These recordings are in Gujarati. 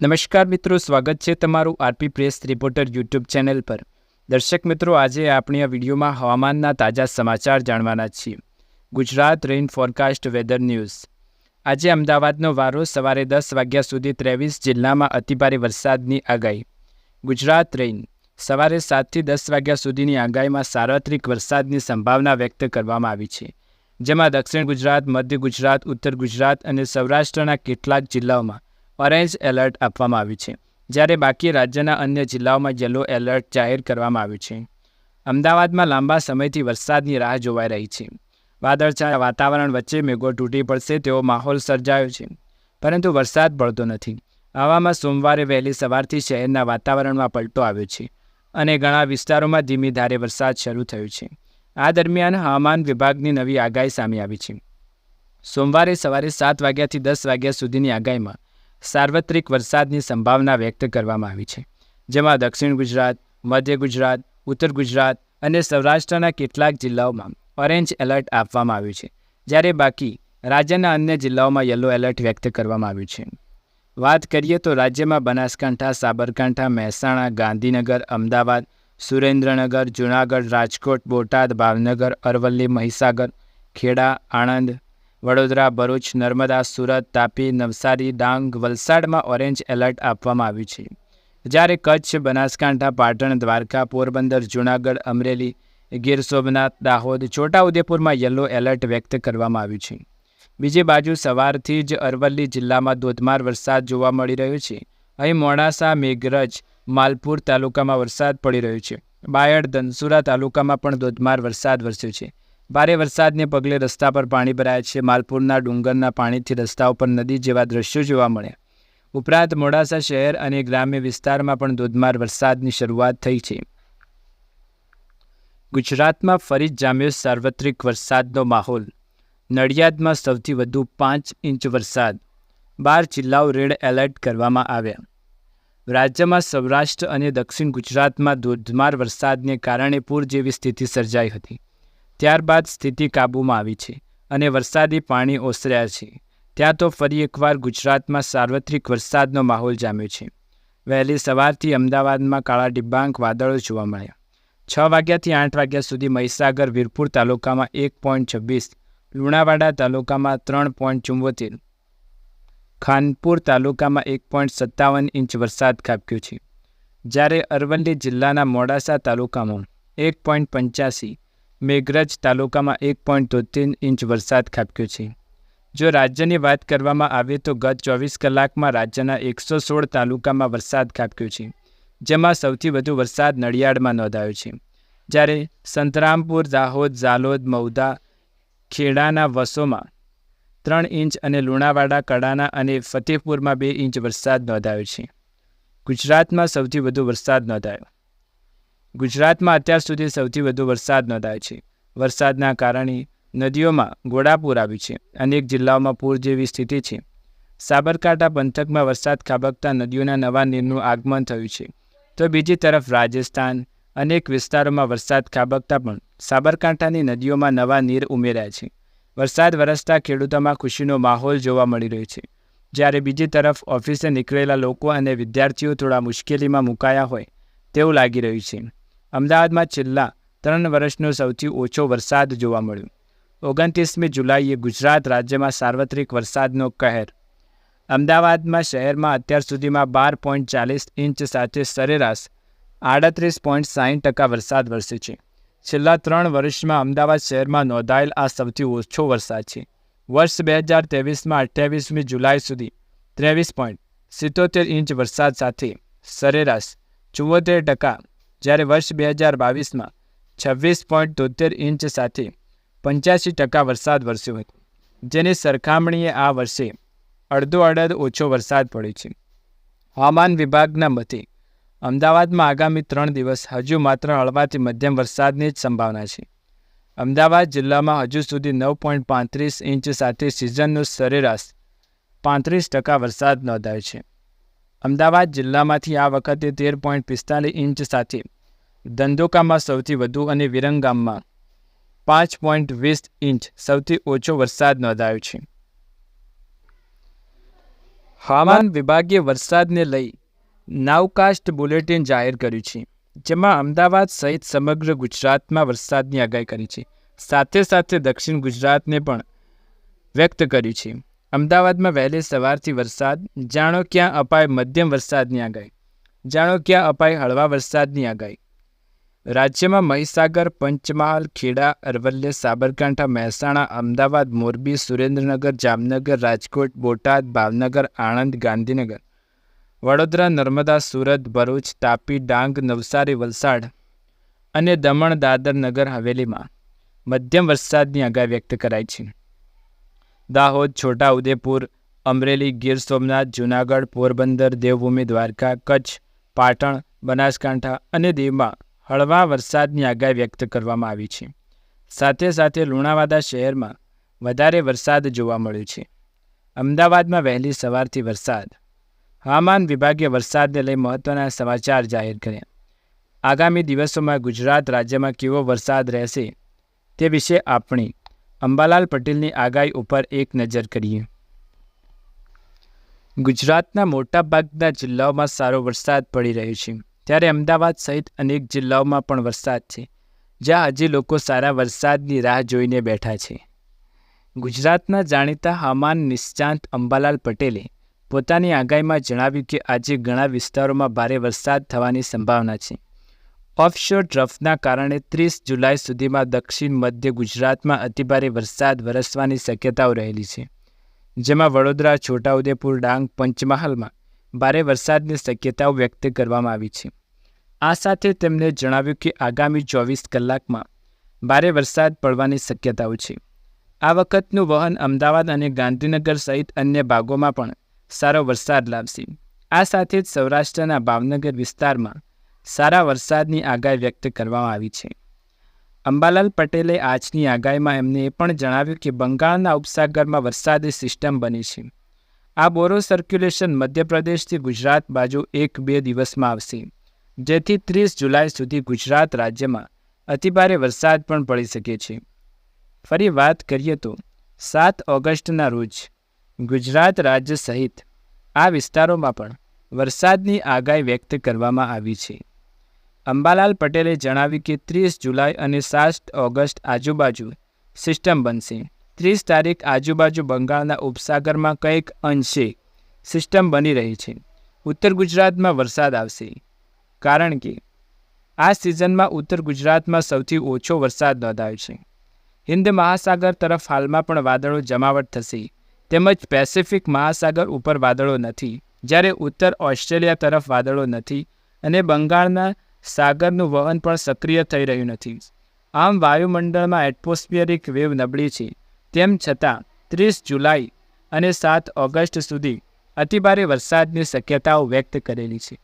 નમસ્કાર મિત્રો, સ્વાગત છે તમારું RP press reporter YouTube channel પર। દર્શક મિત્રો, આજે આપણી આ વિડીયોમાં હવામાનના તાજા સમાચાર જાણવાના છીએ। Gujarat rain forecast weather news. આજે અમદાવાદનો વારો સવારે 10 વાગ્યા સુધી 23 જિલ્લામાં અતિભારે વરસાદની આગાહી। ગુજરાત રેઇન સવારે 7 થી 10 વાગ્યા સુધીની આગાહીમાં સાર્વત્રિક વરસાદની સંભાવના વ્યક્ત કરવામાં આવી છે, જેમાં દક્ષિણ ગુજરાત, મધ્ય ગુજરાત, ઉત્તર ગુજરાત અને સૌરાષ્ટ્રના કેટલાક જિલ્લાઓમાં ઓરેન્જ એલર્ટ આપવામાં આવ્યું છે, જ્યારે બાકી રાજ્યના અન્ય જિલ્લાઓમાં યલો એલર્ટ જાહેર કરવામાં આવ્યું છે। અમદાવાદમાં લાંબા સમયથી વરસાદની રાહ જોવાઈ રહી છે। વાદળછાયા વાતાવરણ વચ્ચે મેઘો તૂટી પડશે તેવો માહોલ સર્જાયો છે, પરંતુ વરસાદ પડતો નથી। આવામાં સોમવારે વહેલી સવારથી શહેરના વાતાવરણમાં પલટો આવ્યો છે અને ઘણા વિસ્તારોમાં ધીમી ધારે વરસાદ શરૂ થયો છે। આ દરમિયાન હવામાન વિભાગની નવી આગાહી સામે આવી છે। સોમવારે સવારે 7 વાગ્યાથી 10 વાગ્યા સુધીની આગાહીમાં સાર્વત્રિક વરસાદની સંભાવના વ્યક્ત કરવામાં આવી છે, જેમાં દક્ષિણ ગુજરાત, મધ્ય ગુજરાત, ઉત્તર ગુજરાત અને સૌરાષ્ટ્રના કેટલાક જિલ્લાઓમાં ઓરેન્જ એલર્ટ આપવામાં આવ્યું છે, જ્યારે બાકી રાજ્યના અન્ય જિલ્લાઓમાં યલો એલર્ટ વ્યક્ત કરવામાં આવ્યું છે। વાત કરીએ તો રાજ્યમાં બનાસકાંઠા, સાબરકાંઠા, મહેસાણા, ગાંધીનગર, અમદાવાદ, સુરેન્દ્રનગર, જૂનાગઢ, રાજકોટ, બોટાદ, ભાવનગર, અરવલ્લી, મહીસાગર, ખેડા, આણંદ, વડોદરા, ભરૂચ, નર્મદા, સુરત, તાપી, નવસારી, ડાંગ, વલસાડમાં ઓરેન્જ એલર્ટ આપવામાં આવ્યું છે, જ્યારે કચ્છ, બનાસકાંઠા, પાટણ, દ્વારકા, પોરબંદર, જૂનાગઢ, અમરેલી, ગીર સોમનાથ, દાહોદ, છોટાઉદેપુરમાં યલો એલર્ટ વ્યક્ત કરવામાં આવ્યું છે। બીજી બાજુ સવારથી જ અરવલ્લી જિલ્લામાં ધોધમાર વરસાદ જોવા મળી રહ્યો છે। અહીં મોડાસા, મેઘરજ, માલપુર તાલુકામાં વરસાદ પડી રહ્યો છે। બાયડ, ધનસુરા તાલુકામાં પણ ધોધમાર વરસાદ વરસ્યો છે। ભારે વરસાદને પગલે રસ્તા પર પાણી ભરાયા છે। માલપુરના ડુંગરના પાણીથી રસ્તાઓ પર નદી જેવા દ્રશ્યો જોવા મળ્યા। ઉપરાંત મોડાસા શહેર અને ગ્રામ્ય વિસ્તારમાં પણ ધોધમાર વરસાદની શરૂઆત થઈ છે। ગુજરાતમાં ફરી જામ્યો સાર્વત્રિક વરસાદનો માહોલ। નડિયાદમાં સૌથી વધુ 5 ઇંચ વરસાદ, 12 જિલ્લાઓ રેડ એલર્ટ કરવામાં આવ્યા। રાજ્યમાં સૌરાષ્ટ્ર અને દક્ષિણ ગુજરાતમાં ધોધમાર વરસાદને કારણે પૂર જેવી સ્થિતિ સર્જાઈ હતી। ત્યારબાદ સ્થિતિ કાબૂમાં આવી છે અને વરસાદી પાણી ઓસર્યા છે। ત્યાં તો ફરી એકવાર ગુજરાતમાં સાર્વત્રિક વરસાદનો માહોલ જામ્યો છે। વહેલી સવારથી અમદાવાદમાં કાળા ડિબાંગ વાદળો જોવા મળ્યા। 6 વાગ્યાથી 8 વાગ્યા સુધી મહીસાગર, વીરપુર તાલુકામાં 1.26, લુણાવાડા તાલુકામાં 3.74, ખાનપુર તાલુકામાં 1.57 ઇંચ વરસાદ ખાબક્યો છે, જ્યારે અરવલ્લી જિલ્લાના મોડાસા તાલુકામાં 1.85, મેઘરજ તાલુકામાં 1.73 ઇંચ વરસાદ ખાબક્યો છે। જો રાજ્યની વાત કરવામાં આવે તો ગત 24 કલાકમાં રાજ્યના 116 તાલુકામાં વરસાદ ખાબક્યો છે, જેમાં સૌથી વધુ વરસાદ નડિયાદમાં નોંધાયો છે, જ્યારે સંતરામપુર, દાહોદ, ઝાલોદ, મહુધા, ખેડાના વસોમાં 3 ઇંચ અને લુણાવાડા, કડાના અને ફતેપુરમાં 2 ઇંચ વરસાદ નોંધાયો છે। ગુજરાતમાં સૌથી વધુ વરસાદ નોંધાયો। ગુજરાતમાં અત્યાર સુધી સૌથી વધુ વરસાદ નોંધાયો છે। વરસાદના કારણે નદીઓમાં ઘોડાપૂર આવ્યું છે। અનેક જિલ્લાઓમાં પૂર જેવી સ્થિતિ છે। સાબરકાંઠા પંથકમાં વરસાદ ખાબકતા નદીઓના નવા નીરનું આગમન થયું છે, તો બીજી તરફ રાજસ્થાન અનેક વિસ્તારોમાં વરસાદ ખાબકતા પણ સાબરકાંઠાની નદીઓમાં નવા નીર ઉમેર્યા છે। વરસાદ વરસતા ખેડૂતોમાં ખુશીનો માહોલ જોવા મળી રહ્યો છે, જ્યારે બીજી તરફ ઓફિસે નીકળેલા લોકો અને વિદ્યાર્થીઓ થોડા મુશ્કેલીમાં મુકાયા હોય તેવું લાગી રહ્યું છે। અમદાવાદમાં છેલ્લા 3 વર્ષનો સૌથી ઓછો વરસાદ જોવા મળ્યો। 29મી જુલાઈએ ગુજરાત રાજ્યમાં સાર્વત્રિક વરસાદનો કહેર। અમદાવાદમાં શહેરમાં અત્યાર સુધીમાં 12.40 ઇંચ સાથે સરેરાશ 38.60% વરસાદ વરસ્યો છે। છેલ્લા 3 વર્ષમાં અમદાવાદ શહેરમાં નોંધાયેલ આ સૌથી ઓછો વરસાદ છે। વર્ષ 2023માં 28મી જુલાઈ સુધી 23.77 ઇંચ વરસાદ સાથે સરેરાશ 74%, જ્યારે વર્ષ 2022માં 26.73 ઇંચ સાથે 85% વરસાદ વરસ્યો હતો, જેની સરખામણીએ આ વર્ષે અડધો ઓછો વરસાદ પડ્યો છે। હવામાન વિભાગના મતે અમદાવાદમાં આગામી 3 દિવસ હજુ માત્ર હળવાથી મધ્યમ વરસાદની જ સંભાવના છે। અમદાવાદ જિલ્લામાં હજુ સુધી 9.35 ઇંચ સાથે સિઝનનો સરેરાશ 35% વરસાદ નોંધાયો છે। અમદાવાદ જિલ્લામાંથી આ વખતે 13.45 ઇંચ સાથે ધંધોકામાં સૌથી વધુ અને વિરંગામમાં 5.20 ઇંચ સૌથી ઓછો વરસાદ નોંધાયો છે। હવામાન વિભાગે વરસાદને લઈ નાવકાસ્ટ બુલેટિન જાહેર કર્યું છે, જેમાં અમદાવાદ સહિત સમગ્ર ગુજરાતમાં વરસાદની આગાહી કરી છે. સાથે સાથે દક્ષિણ ગુજરાતને પણ વ્યક્ત કર્યું છે. અમદાવાદમાં વહેલી સવારથી વરસાદ, જાણો ક્યાં અપાય મધ્યમ વરસાદની આગાહી, જાણો ક્યાં અપાય હળવા વરસાદની આગાહી. રાજ્યમાં મહીસાગર, પંચમહાલ, ખેડા, અરવલ્લી, સાબરકાંઠા, મહેસાણા, અમદાવાદ, મોરબી, સુરેન્દ્રનગર, જામનગર, રાજકોટ, બોટાદ, ભાવનગર, આણંદ, ગાંધીનગર, વડોદરા, નર્મદા, સુરત, ભરૂચ, તાપી, ડાંગ, નવસારી, વલસાડ અને દમણ, દાદર, નગર હવેલીમાં મધ્યમ વરસાદની આગાહી વ્યક્ત કરાઈ છે. દાહોદ, છોટા ઉદેપુર, અમરેલી, ગીર સોમનાથ, જૂનાગઢ, પોરબંદર, દેવભૂમિ દ્વારકા, કચ્છ, પાટણ, બનાસકાંઠા અને દીવમાં હળવા વરસાદની આગાહી વ્યક્ત કરવામાં આવી છે. સાથે સાથે લુણાવાડા શહેરમાં વધારે વરસાદ જોવા મળ્યો છે. અમદાવાદમાં વહેલી સવારથી વરસાદ. હવામાન વિભાગે વરસાદને લઈ મહત્વના સમાચાર જાહેર કર્યા. આગામી દિવસોમાં ગુજરાત રાજ્યમાં કેવો વરસાદ રહેશે તે વિશે આપણે અંબાલાલ પટેલની આગાહી ઉપર એક નજર કરીએ. ગુજરાતના મોટાભાગના જિલ્લાઓમાં સારો વરસાદ પડી રહ્યો છે, ત્યારે અમદાવાદ સહિત અનેક જિલ્લાઓમાં પણ વરસાદ છે, જ્યાં હજી લોકો સારા વરસાદની રાહ જોઈને બેઠા છે. ગુજરાતના જાણીતા હવામાન નિષ્ણાત અંબાલાલ પટેલે પોતાની આગાહીમાં જણાવ્યું કે આજે ઘણા વિસ્તારોમાં ભારે વરસાદ થવાની સંભાવના છે. ઓફશોર ટ્રફના કારણે 30 જુલાઈ સુધીમાં દક્ષિણ મધ્ય ગુજરાતમાં અતિભારે વરસાદ વરસવાની શક્યતાઓ રહેલી છે, જેમાં વડોદરા, છોટાઉદેપુર, ડાંગ, પંચમહાલમાં ભારે વરસાદની શક્યતાઓ વ્યક્ત કરવામાં આવી છે. આ સાથે તેમણે જણાવ્યું કે આગામી 24 કલાકમાં ભારે વરસાદ પડવાની શક્યતાઓ છે. આ વખતનું વહન અમદાવાદ અને ગાંધીનગર સહિત અન્ય ભાગોમાં પણ સારો વરસાદ લાવશે. આ સાથે જ સૌરાષ્ટ્રના ભાવનગર વિસ્તારમાં સારા વરસાદની આગાહી વ્યક્ત કરવામાં આવી છે. અંબાલાલ પટેલે આજની આગાહીમાં એમને એ પણ જણાવ્યું કે બંગાળના ઉપસાગરમાં વરસાદી સિસ્ટમ બની છે. આ બોરો સર્ક્યુલેશન મધ્યપ્રદેશથી ગુજરાત બાજુ 1-2 દિવસમાં આવશે, જેથી 30 જુલાઈ સુધી ગુજરાત રાજ્યમાં અતિભારે વરસાદ પણ પડી શકે છે. ફરી વાત કરીએ તો 7 ઓગસ્ટના રોજ ગુજરાત રાજ્ય સહિત આ વિસ્તારોમાં પણ વરસાદની આગાહી વ્યક્ત કરવામાં આવી છે. અંબાલાલ પટેલે જણાવ્યું કે 30 જુલાઈ અને 7 ઓગસ્ટ આજુબાજુ સિસ્ટમ બનશે. 30 તારીખ આજુબાજુ બંગાળના ઉપસાગરમાં કંઈક અંશે સિસ્ટમ બની રહી છે. ઉત્તર ગુજરાતમાં વરસાદ આવશે, કારણ કે આ સિઝનમાં ઉત્તર ગુજરાતમાં સૌથી ઓછો વરસાદ નોંધાયો છે. હિન્દ મહાસાગર તરફ હાલમાં પણ વાદળો જમાવટ થશે, તેમજ પેસિફિક મહાસાગર ઉપર વાદળો નથી, જ્યારે ઉત્તર ઓસ્ટ્રેલિયા તરફ વાદળો નથી અને બંગાળના સાગરનું વહન પણ સક્રિય થઈ રહ્યું નથી. આમ વાયુમંડળમાં એટમોસ્ફિયરિક વેવ નબળી છે. તેમ છતાં 30 જુલાઈ અને 7 ઓગસ્ટ સુધી અતિભારે વરસાદની શક્યતાઓ વ્યક્ત કરેલી છે.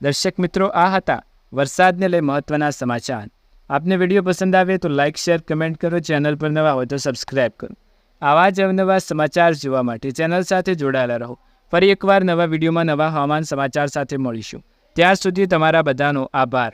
દર્શક મિત્રો, આ હતા વરસાદને લઈ મહત્વના સમાચાર. આપને વિડીયો પસંદ આવે તો લાઇક, શેર, કમેન્ટ કરો. ચેનલ પર નવા હોય તો સબસ્ક્રાઇબ કરો. આવા જ અવનવા સમાચાર જોવા માટે ચેનલ સાથે જોડાયેલા રહો. ફરી એકવાર નવા વિડીયોમાં નવા હવામાન સમાચાર સાથે મળીશું. ત્યાર સુધી તમારા બધાનો આભાર.